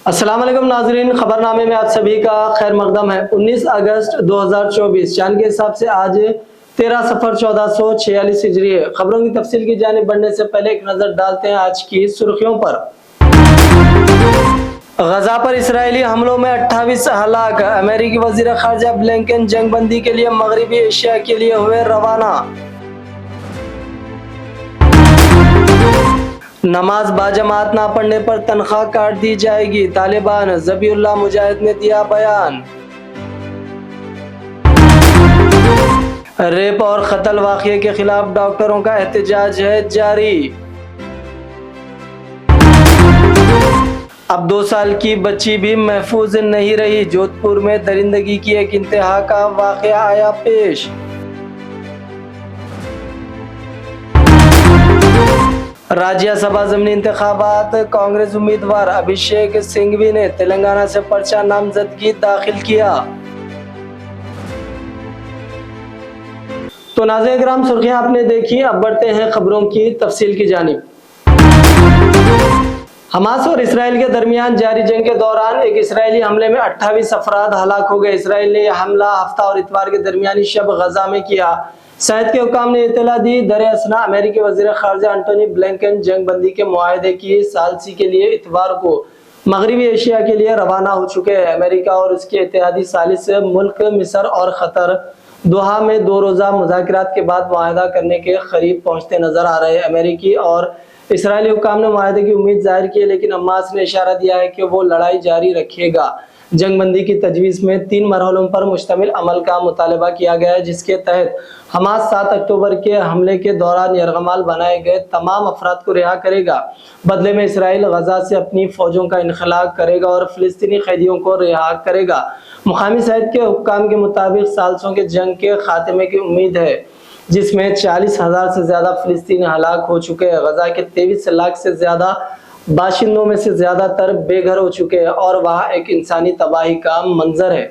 अस्सलाम वालेकुम नाजरीन, खबरनामे में आप सभी का खैर मकदम है। 19 अगस्त 2024 चांद के हिसाब से आज 13 सफर 1446 हिजरी है। खबरों की तफसील की जानिब बढ़ने से पहले एक नजर डालते हैं आज की सुर्खियों पर। गजा पर इसराइली हमलों में 28 हलाक। अमेरिकी वजीर खारजा ब्लिंकन जंगबंदी के लिए मगरबी एशिया के लिए हुए रवाना। नमाज बाजमात ना पढ़ने पर तनख्वाह काट दी जाएगी, तालिबान ज़बीउल्लाह मुजाहिद ने दिया बयान। रेप और कत्ल वाक़ये के खिलाफ डॉक्टरों का एहतजाज है जारी। अब 2 साल की बच्ची भी महफूज नहीं रही। जोधपुर में दरिंदगी की एक इंतहा का वाक़या आया पेश। राज्यसभा ज़मीनी इंतखाबात कांग्रेस उम्मीदवार अभिषेक सिंघवी ने तेलंगाना से पर्चा नामजदगी दाखिल किया। तो नाज़रीन किराम, सुर्खियां आपने देखी। अब बढ़ते हैं खबरों की तफसील की जानिब। हमास और इसराइल के दरमियान जारी जंग के दौरान एक इसराइली हमले में 28 अफराद हलाक हो गए। इसराइल ने यह हमला हफ्ता और इतवार के दरमियानी शब गजा में किया। सैयद के हुकाम ने इत्तला दी। दर-ए-असना अमेरिकी वज़ीर ख़ारजा एंटोनी ब्लिंकन जंगबंदी के मुआहदे की सालसी के लिए इतवार को मगरबी एशिया के लिए रवाना हो चुके हैं। अमेरिका और उसके इत्तेहादी सालिस मुल्क मिस्र और क़तर दोहा में 2 रोज़ा मुज़ाकरात के बाद मुआहदा करने के करीब पहुंचते नजर आ रहे हैं। अमेरिकी और इसराइली हुकाम ने मुआहदे की उम्मीद जाहिर की है, लेकिन हमास ने इशारा दिया है कि वो लड़ाई जारी रखेगा। जंगबंदी की तजवीज़ में 3 मरहलों पर मुश्तमिल अमल का मुतालबा किया गया है, जिसके तहत हमास 7 अक्टूबर के हमले के दौरान यरगमाल बनाए गए तमाम अफराद को रिहा करेगा। बदले में इसराइल गजा से अपनी फौजों का इनखला करेगा और फिलिस्तीनी कैदियों को रिहा करेगा। मुकामी सैयद के हुक्काम के मुताबिक सालसों के जंग के खात्मे की उम्मीद है, जिसमें 40,000 से ज्यादा फिलिस्तीनी हलाक हो चुके हैं। गजा के 23 लाख से ज्यादा बाशिंदों में से ज्यादातर बेघर हो चुके हैं और वहां एक इंसानी तबाही का मंजर है।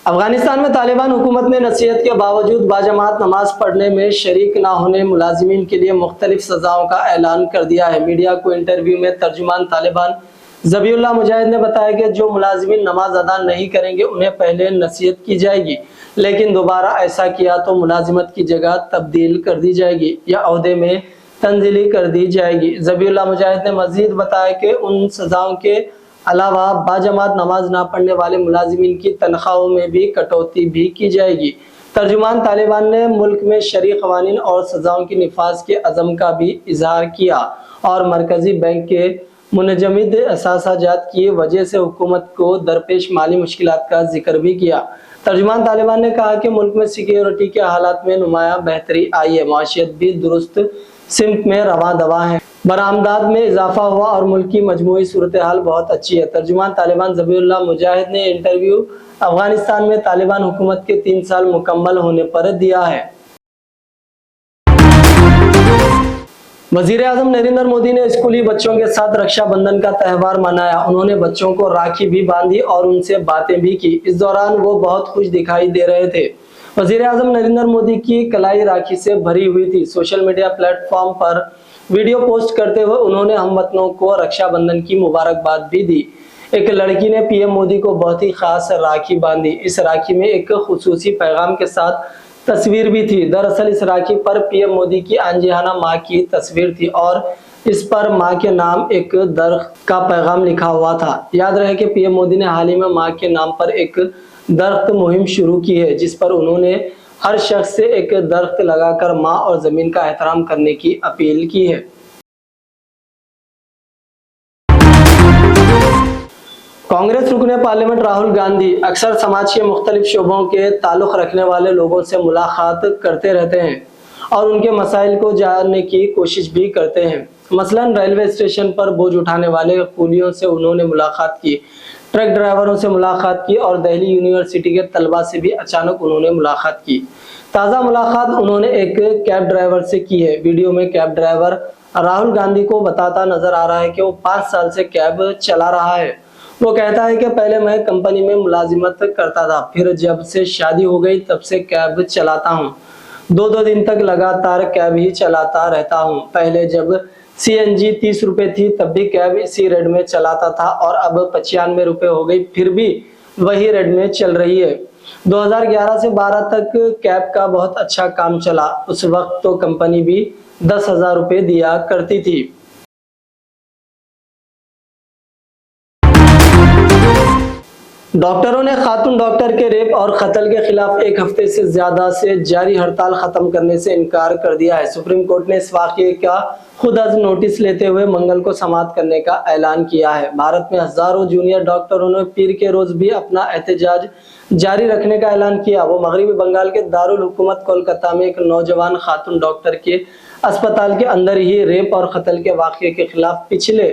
अफगानिस्तान में तालिबान हुकूमत ने नसीहत के बावजूद बाजमात नमाज पढ़ने में शरीक ना होने मुलाजिमीन के लिए मुख्तलिफ सजाओं का ऐलान कर दिया है। मीडिया को इंटरव्यू में तर्जुमान तालिबान ज़बीउल्लाह मुजाहिद ने बताया कि जो मुलाजिमीन नमाज अदा नहीं करेंगे उन्हें पहले नसीहत की जाएगी, लेकिन दोबारा ऐसा किया तो मुलाजिमत की जगह तब्दील कर दी जाएगी या ओहदे में तंजीली कर दी जाएगी। ज़बीउल्लाह मुजाहिद ने मजीद बताया कि उन सजाओं के अलावा बाजमात नमाज ना पढ़ने वाले मुलाजिमीन की तनख्वाहों में भी कटौती भी की जाएगी। तर्जुमान तालिबान ने मुल्क में शरई क़वानीन और सजाओं की निफाज के अज़म का भी इजहार किया और मरकजी बैंक के मुनजमिद असासाजात की वजह से हुकूमत को दरपेश माली मुश्किलात का जिक्र भी किया। तर्जुमान तालिबान ने कहा कि मुल्क में सिक्योरिटी के हालात में नुमाया बेहतरी आई है, माशियत भी दुरुस्त सिमत में रवा दवा है, बरामदात में इजाफा हुआ और मुल्क की मजमूई सूरत हाल बहुत अच्छी है। तर्जुमान तालिबान ज़बीउल्लाह मुजाहिद ने इंटरव्यू अफगानिस्तान में तालिबान हुकूमत के 3 साल मुकम्मल होने पर दिया है। वज़ीर आज़म नरेंद्र मोदी ने स्कूली बच्चों के साथ रक्षाबंधन का त्यौहार मनाया। उन्होंने बच्चों को राखी भी बांधी और उनसे बातें भी की। इस दौरान वो बहुत खुश दिखाई दे रहे थे। वज़ीर आज़म नरेंद्र मोदी की कलाई राखी से भरी हुई थी। सोशल मीडिया प्लेटफॉर्म पर वीडियो पोस्ट करते हुए उन्होंने हमवतनों को रक्षाबंधन की मुबारकबाद भी दी। एक लड़की ने पीएम मोदी को बहुत ही खास राखी बांधी। इस राखी में एक खुसूसी पैगाम के साथ तस्वीर भी थी। दरअसल इस राखी पर पीएम मोदी की आंजिहाना माँ की तस्वीर थी और इस पर माँ के नाम एक दरख्त का पैगाम लिखा हुआ था। याद रहे कि पीएम मोदी ने हाल ही में माँ के नाम पर एक दरख्त मुहिम शुरू की है, जिस पर उन्होंने हर शख्स से एक दरख्त लगाकर माँ और जमीन का एहतराम करने की अपील की है। कांग्रेस रुकने पार्लियामेंट राहुल गांधी अक्सर समाज के मुख्तलिफ शोबों के ताल्लुक रखने वाले लोगों से मुलाकात करते रहते हैं और उनके मसाइल को जानने की कोशिश भी करते हैं। मसलन रेलवे स्टेशन पर बोझ उठाने वाले कूलियों से उन्होंने मुलाकात की, ट्रक ड्राइवरों से मुलाकात की और दिल्ली यूनिवर्सिटी के तलबा से भी अचानक उन्होंने मुलाकात की। ताज़ा मुलाकात उन्होंने एक कैब ड्राइवर से की है। वीडियो में कैब ड्राइवर राहुल गांधी को बताता नजर आ रहा है कि वो 5 साल से कैब चला रहा है। वो कहता है कि पहले मैं कंपनी में मुलाजिमत करता था, फिर जब से शादी हो गई तब से कैब चलाता हूँ। 2-2 दिन तक लगातार कैब ही चलाता रहता हूँ। पहले जब सीएनजी 30 रुपए थी, तब भी कैब इसी रेट में चलाता था और अब 95 रुपए हो गई, फिर भी वही रेट में चल रही है। 2011 से 12 तक कैब का बहुत अच्छा काम चला। उस वक्त तो कंपनी भी 10,000 रुपए दिया करती थी। डॉक्टरों ने खातून डॉक्टर के रेप और कत्ल के खिलाफ 1 हफ्ते से ज्यादा से जारी हड़ताल खत्म करने से इनकार कर दिया है। सुप्रीम कोर्ट ने इस वाकये का खुद आज नोटिस लेते हुए मंगल को समाप्त करने का ऐलान किया है। भारत में हजारों जूनियर डॉक्टरों ने पीर के रोज भी अपना एहतजाज जारी रखने का ऐलान किया। वो मगरबी बंगाल के दारुल हुकूमत कोलकाता में एक नौजवान खातून डॉक्टर के अस्पताल के अंदर ही रेप और कत्ल के वाकये के खिलाफ पिछले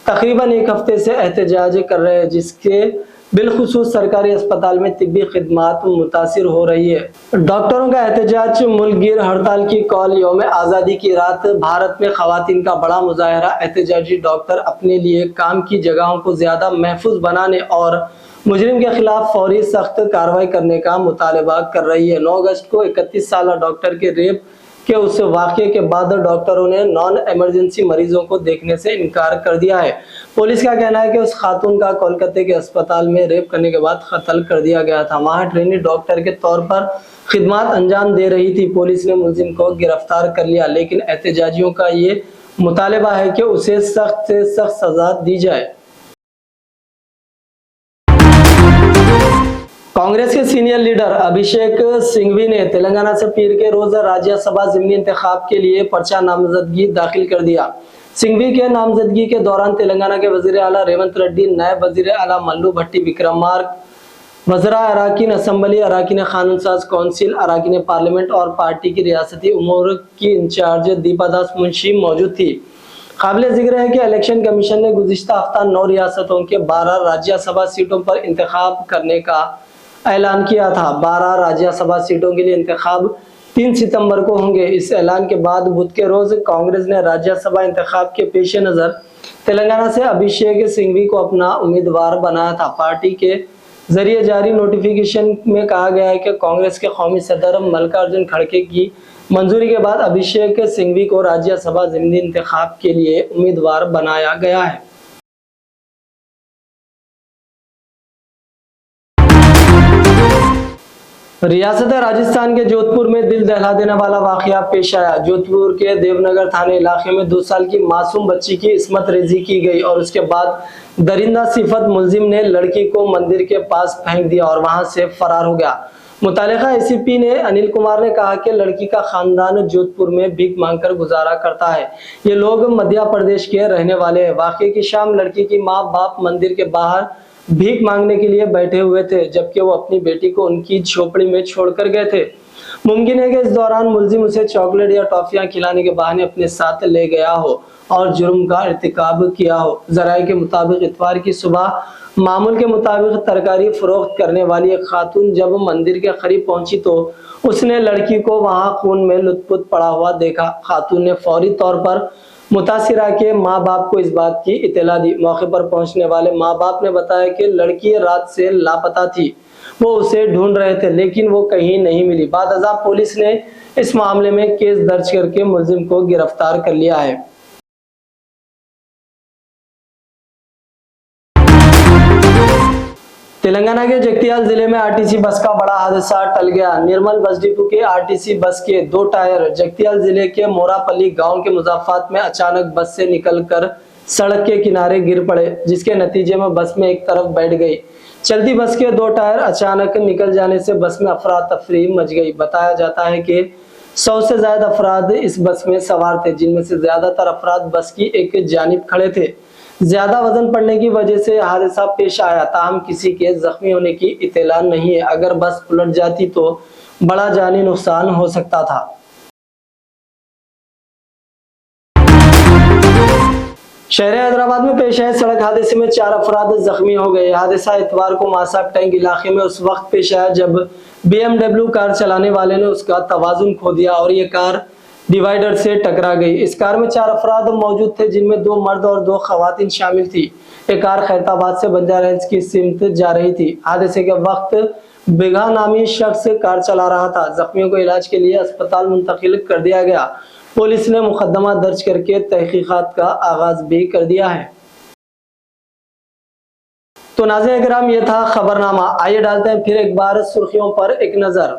तकरीबन 1 हफ्ते से एहतजाज कर रहे हैं, जिसके बिलखुसूस सरकारी अस्पताल में तिब्बी खिदमात मुतासिर हो रही है। डॉक्टरों का एहतजाज मुल्कगीर हड़ताल की कॉल यौम आज़ादी की रात भारत में खवातीन का बड़ा मुजाहरा। एहतजाजी डॉक्टर अपने लिए काम की जगहों को ज्यादा महफूज बनाने और मुजरिम के खिलाफ फौरी सख्त कार्रवाई करने का मुतालबा कर रही है। 9 अगस्त को 31 साल डॉक्टर के रेप के उस वाकये के बाद डॉक्टरों ने नॉन इमरजेंसी मरीजों को देखने से इनकार कर दिया है। पुलिस का कहना है कि उस खातून का कोलकाता के अस्पताल में रेप करने के बाद कत्ल कर दिया गया था। वहां ट्रेनी डॉक्टर के तौर पर खिदमत अंजाम दे रही थी। पुलिस ने मुलजिम को गिरफ्तार कर लिया, लेकिन एहतजाजियों का ये मुतालबा है कि उसे सख्त से सख्त सजा दी जाए। कांग्रेस के सीनियर लीडर अभिषेक सिंघवी ने तेलंगाना से पीर के रोज राज्यसभा ज़िमनी इंतखाब के लिए पर्चा नामजदगी दाखिल कर दिया। सिंघवी के नामजदगी के दौरान तेलंगाना के वजीर आला रेवंत रेड्डी, नायब वजीर आला मल्लू भट्टी विक्रमार्क, वज़रा अराकीन असम्बली, अराकीन कानून साज कौंसिल, अराकीन पार्लियामेंट और पार्टी की रियासती उमूर की इंचार्ज दीपा दास मुंशी मौजूद थी। काबिल जिक्र है कि इलेक्शन कमीशन ने गुज़िश्ता हफ्ता 9 रियासतों के 12 राज्यसभा सीटों पर इंतखाब करने का ऐलान किया था। 12 राज्यसभा सीटों के लिए इंतखाब 3 सितंबर को होंगे। इस ऐलान के बाद बुध के रोज कांग्रेस ने राज्यसभा इंतखाब के पेश नजर तेलंगाना से अभिषेक सिंघवी को अपना उम्मीदवार बनाया था। पार्टी के जरिए जारी नोटिफिकेशन में कहा गया है कि कांग्रेस के कौमी सदर मल्लिकार्जुन खड़गे की मंजूरी के बाद अभिषेक सिंघवी को राज्यसभा ज़िमनी इंतखाब के लिए उम्मीदवार बनाया गया है। रियासत राजस्थान के जोधपुर में दिल दहला देने वाला वाकया पेश आया। जोधपुर के देवनगर थाने इलाके में 2 साल की मासूम बच्ची की इस्मत रेजी की गई और उसके बाद दरिंदा सिफत मुलजिम ने लड़की को मंदिर के पास फेंक दिया और वहां से फरार हो गया। मुतालिका एसीपी ने अनिल कुमार ने कहा कि लड़की का खानदान जोधपुर में भीख मांगकर गुजारा करता है। ये लोग मध्य प्रदेश के रहने वाले हैं। वाकये की शाम लड़की की माँ बाप मंदिर के बाहर भीख मांगने के लिए बैठे हुए थे, जबकि वो अपनी बेटी को उनकी झोपड़ी में छोड़कर गए थे। मुमकिन है कि इस दौरान मुलजिम उसे चॉकलेट या टॉफियां खिलाने के बहाने अपने साथ ले गया हो और जुर्म का इर्तिकाब किया हो। जराये के मुताबिक इतवार की सुबह मामूल के मुताबिक तरकारी फरोख्त करने वाली एक खातून जब मंदिर के करीब पहुंची तो उसने लड़की को वहां खून में लुत्फुत पड़ा हुआ देखा। खातून ने फौरी तौर पर मुतासिरा के माँ बाप को इस बात की इत्तला दी। मौके पर पहुंचने वाले माँ बाप ने बताया कि लड़की रात से लापता थी। वो उसे ढूंढ रहे थे लेकिन वो कहीं नहीं मिली। बाद अज़ां पुलिस ने इस मामले में केस दर्ज करके मुलजिम को गिरफ्तार कर लिया है। तेलंगाना के जगतियाल जिले में आरटीसी बस का बड़ा हादसा टल गया। निर्मल बस डिपो के आरटीसी बस के 2 टायर जगतियाल जिले के मोरापल्ली गांव के मुजाफात में अचानक बस से निकलकर सड़क के किनारे गिर पड़े, जिसके नतीजे में बस में एक तरफ बैठ गई। चलती बस के 2 टायर अचानक निकल जाने से बस में अफरा तफरी मच गई। बताया जाता है कि 100 से ज्यादा अफराद इस बस में सवार थे, जिनमें से ज्यादातर अफराद बस की एक जानिब खड़े थे। ज्यादा वजन पड़ने की वजह से हादसा पेश आया, ताहम किसी के जख्मी होने की इत्तला नहीं है। अगर बस उलट जाती तो बड़ा जानी नुकसान हो सकता था। शहर हैदराबाद में पेश आए सड़क हादसे में 4 अफराद जख्मी हो गए। हादसा इतवार को मासाब टैंक इलाके में उस वक्त पेश आया जब BMW कार चलाने वाले ने उसका तवाजुन खो दिया और ये कार डिवाइडर से टकरा गई। इस कार में 4 अफराद मौजूद थे, जिनमें 2 मर्द और 2 खवातीन शामिल थी। ये कार खैरताबाद से बंजाराहिल्स की सिमत जा रही थी। हादसे के वक्त बिगा नामी शख्स कार चला रहा था। जख्मियों को इलाज के लिए अस्पताल मुंतकिल कर दिया गया। पुलिस ने मुकदमा दर्ज करके तहकीकात का आगाज भी कर दिया है। तो नाज़रीन किराम, ये था खबरनामा। आइए डालते हैं फिर एक बार सुर्खियों पर एक नजर।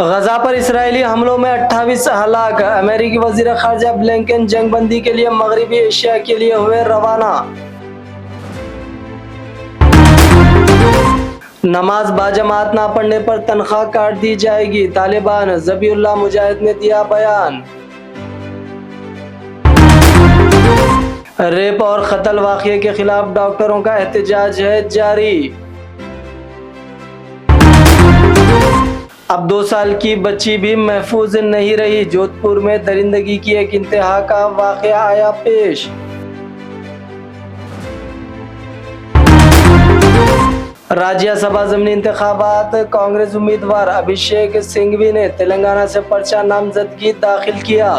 गजा पर इस्राएली हमलों में 28 हलाक। अमेरिकी वजीर खारजा ब्लिंकन जंगबंदी के लिए मगरबी एशिया के लिए हुए रवाना। नमाज बाजमात ना पढ़ने पर तनख्वाह काट दी जाएगी, तालिबान ज़बीउल्लाह मुजाहिद ने दिया बयान। रेप और कत्ल वाक़ये के खिलाफ डॉक्टरों का एहतजाज है जारी। अब 2 साल की बच्ची भी महफूज नहीं रही। जोधपुर में दरिंदगी की एक इंतहा का वाक़या आया पेश। राज्यसभा ज़मीनी इंतखाबात, कांग्रेस उम्मीदवार अभिषेक सिंघवी ने तेलंगाना से पर्चा नामजदगी दाखिल किया।